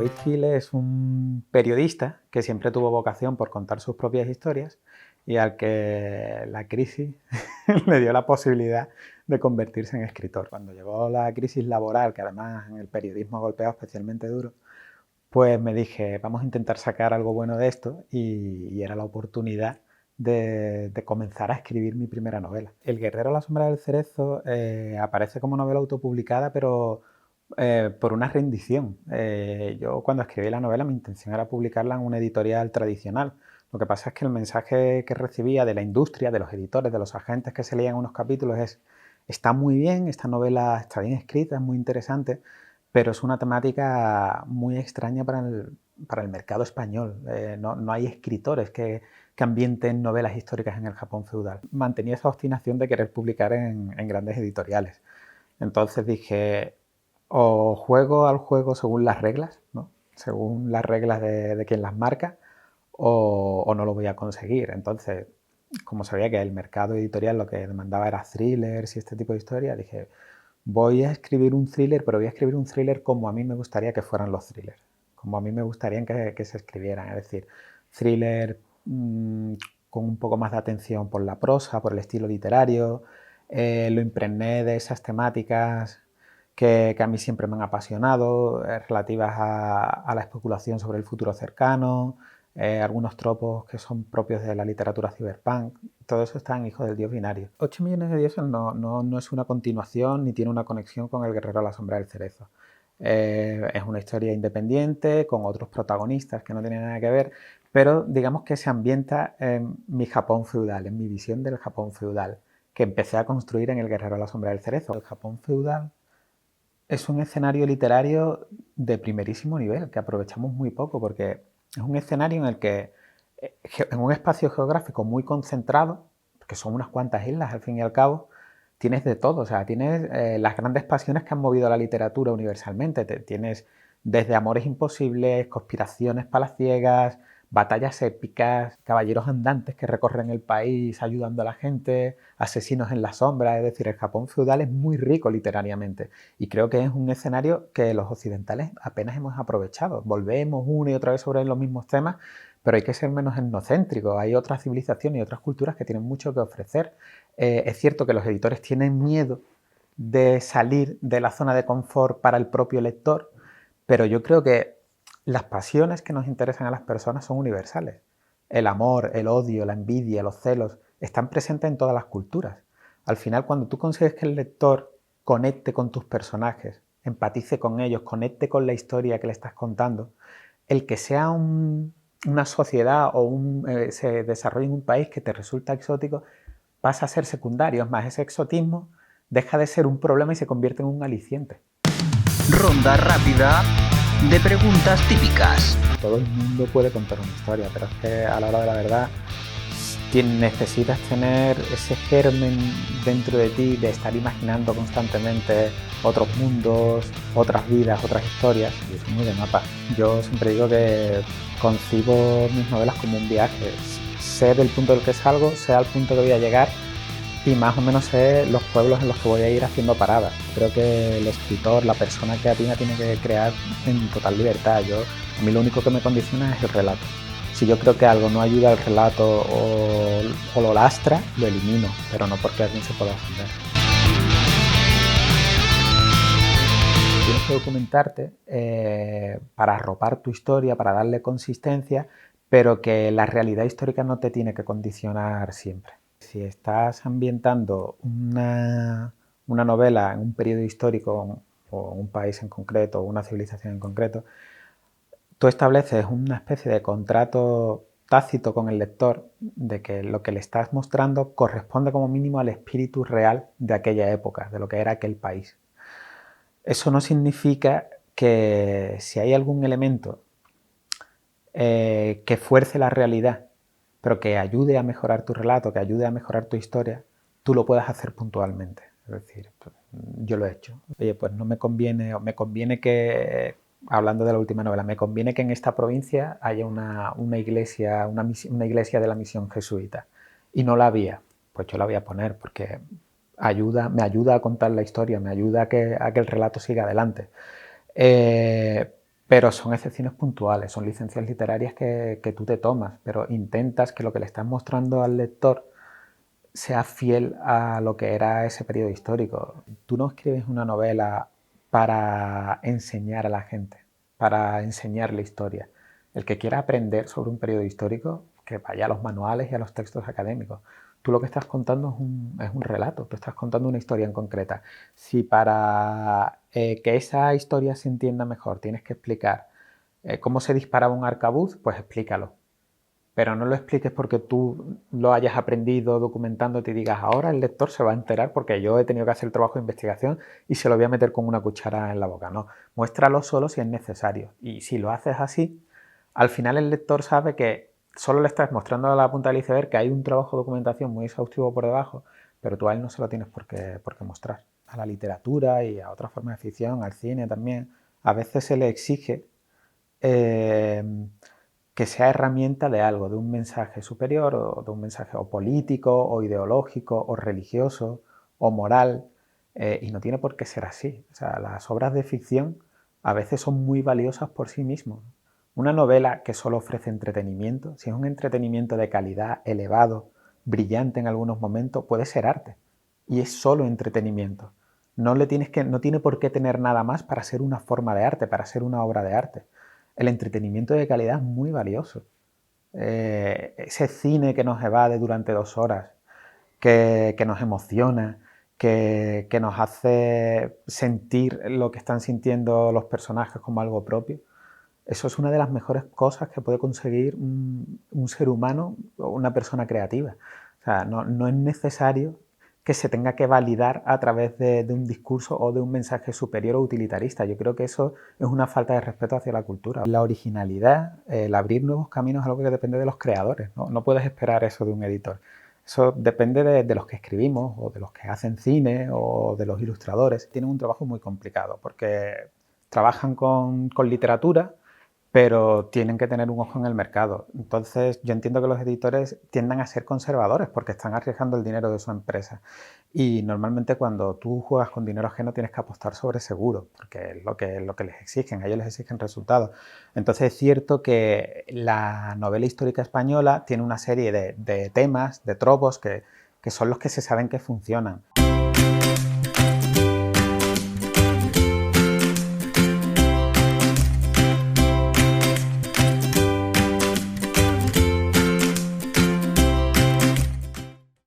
David Gil es un periodista que siempre tuvo vocación por contar sus propias historias y al que la crisis le dio la posibilidad de convertirse en escritor. Cuando llegó la crisis laboral, que además en el periodismo ha golpeado especialmente duro, pues me dije, vamos a intentar sacar algo bueno de esto y era la oportunidad de comenzar a escribir mi primera novela. El guerrero a la sombra del cerezo aparece como novela autopublicada, pero por una rendición. Yo cuando escribí la novela mi intención era publicarla en una editorial tradicional. Lo que pasa es que el mensaje que recibía de la industria, de los editores, de los agentes que se leían unos capítulos es: está muy bien, esta novela está bien escrita, es muy interesante, pero es una temática muy extraña para el mercado español. No hay escritores que ambienten novelas históricas en el Japón feudal. Mantenía esa obstinación de querer publicar en grandes editoriales. Entonces dije, o juego al juego según las reglas, ¿no? Según las reglas de quien las marca, o no lo voy a conseguir. Entonces, como sabía que el mercado editorial lo que demandaba era thrillers y este tipo de historias, dije, voy a escribir un thriller, pero voy a escribir un thriller como a mí me gustaría que fueran los thrillers, como a mí me gustaría que se escribieran, es decir, thriller con un poco más de atención por la prosa, por el estilo literario. Lo impregné de esas temáticas que a mí siempre me han apasionado, relativas a la especulación sobre el futuro cercano, algunos tropos que son propios de la literatura cyberpunk. Todo eso está en Hijo del Dios Binario. 8 millones de dioses no es una continuación ni tiene una conexión con El guerrero a la sombra del cerezo. Es una historia independiente, con otros protagonistas que no tienen nada que ver, pero digamos que se ambienta en mi Japón feudal, en mi visión del Japón feudal, que empecé a construir en El guerrero a la sombra del cerezo. El Japón feudal es un escenario literario de primerísimo nivel, que aprovechamos muy poco, porque es un escenario en el que, en un espacio geográfico muy concentrado, que son unas cuantas islas al fin y al cabo, tienes de todo. O sea, tienes las grandes pasiones que han movido la literatura universalmente. Tienes desde amores imposibles, conspiraciones palaciegas, batallas épicas, caballeros andantes que recorren el país ayudando a la gente, asesinos en la sombra. Es decir, el Japón feudal es muy rico literariamente y creo que es un escenario que los occidentales apenas hemos aprovechado. Volvemos una y otra vez sobre los mismos temas, pero hay que ser menos etnocéntricos. Hay otras civilizaciones y otras culturas que tienen mucho que ofrecer. Es cierto que los editores tienen miedo de salir de la zona de confort para el propio lector, pero yo creo que las pasiones que nos interesan a las personas son universales. El amor, el odio, la envidia, los celos están presentes en todas las culturas. Al final, cuando tú consigues que el lector conecte con tus personajes, empatice con ellos, conecte con la historia que le estás contando, el que sea una sociedad o se desarrolle en un país que te resulta exótico pasa a ser secundario. Es más, ese exotismo deja de ser un problema y se convierte en un aliciente. Ronda rápida de preguntas típicas. Todo el mundo puede contar una historia, pero es que a la hora de la verdad necesitas tener ese germen dentro de ti de estar imaginando constantemente otros mundos, otras vidas, otras historias. Y es muy de mapa. Yo siempre digo que concibo mis novelas como un viaje. Sé del punto del que salgo, sé al punto que voy a llegar y más o menos sé los pueblos en los que voy a ir haciendo paradas. Creo que el escritor, la persona creativa, tiene que crear en total libertad. A mí lo único que me condiciona es el relato. Si yo creo que algo no ayuda al relato o lo lastra, lo elimino, pero no porque alguien se pueda ofender. Tienes que documentarte para arropar tu historia, para darle consistencia, pero que la realidad histórica no te tiene que condicionar siempre. Si estás ambientando una novela en un periodo histórico o en un país en concreto o una civilización en concreto, tú estableces una especie de contrato tácito con el lector de que lo que le estás mostrando corresponde como mínimo al espíritu real de aquella época, de lo que era aquel país. Eso no significa que si hay algún elemento que fuerce la realidad, pero que ayude a mejorar tu relato, que ayude a mejorar tu historia, tú lo puedas hacer puntualmente. Es decir, yo lo he hecho. Oye, pues no me conviene, o me conviene que, hablando de la última novela, me conviene que en esta provincia haya una iglesia de la misión jesuita. Y no la había. Pues yo la voy a poner porque me ayuda a contar la historia, me ayuda a que el relato siga adelante. pero son excepciones puntuales, son licencias literarias que tú te tomas, pero intentas que lo que le estás mostrando al lector sea fiel a lo que era ese periodo histórico. Tú no escribes una novela para enseñar a la gente, para enseñarle historia. El que quiera aprender sobre un periodo histórico, que vaya a los manuales y a los textos académicos. Tú lo que estás contando es un relato, tú estás contando una historia en concreta. Si para que esa historia se entienda mejor tienes que explicar cómo se disparaba un arcabuz, pues explícalo. Pero no lo expliques porque tú lo hayas aprendido documentándote y digas, ahora el lector se va a enterar porque yo he tenido que hacer el trabajo de investigación y se lo voy a meter con una cuchara en la boca. No, muéstralo solo si es necesario. Y si lo haces así, al final el lector sabe que solo le estás mostrando a la punta del iceberg que hay un trabajo de documentación muy exhaustivo por debajo, pero tú a él no se lo tienes por qué mostrar. A la literatura y a otras formas de ficción, al cine también, a veces se le exige eh, que sea herramienta de algo, de un mensaje superior o de un mensaje o político o ideológico o religioso o moral, y no tiene por qué ser así. O sea, las obras de ficción a veces son muy valiosas por sí mismas. Una novela que solo ofrece entretenimiento, si es un entretenimiento de calidad, elevado, brillante en algunos momentos, puede ser arte. Y es solo entretenimiento. No tiene por qué tener nada más para ser una forma de arte, para ser una obra de arte. El entretenimiento de calidad es muy valioso. Ese cine que nos evade durante 2 horas, que nos emociona, que nos hace sentir lo que están sintiendo los personajes como algo propio, eso es una de las mejores cosas que puede conseguir un ser humano o una persona creativa. O sea, no es necesario que se tenga que validar a través de un discurso o de un mensaje superior o utilitarista. Yo creo que eso es una falta de respeto hacia la cultura. La originalidad, el abrir nuevos caminos es algo que depende de los creadores, ¿no? No puedes esperar eso de un editor. Eso depende de los que escribimos o de los que hacen cine o de los ilustradores. Tienen un trabajo muy complicado porque trabajan con literatura, pero tienen que tener un ojo en el mercado. Entonces, yo entiendo que los editores tiendan a ser conservadores porque están arriesgando el dinero de su empresa. Y normalmente cuando tú juegas con dinero ajeno tienes que apostar sobre seguro, porque es lo que les exigen, a ellos les exigen resultados. Entonces, es cierto que la novela histórica española tiene una serie de temas, de tropos, que son los que se saben que funcionan.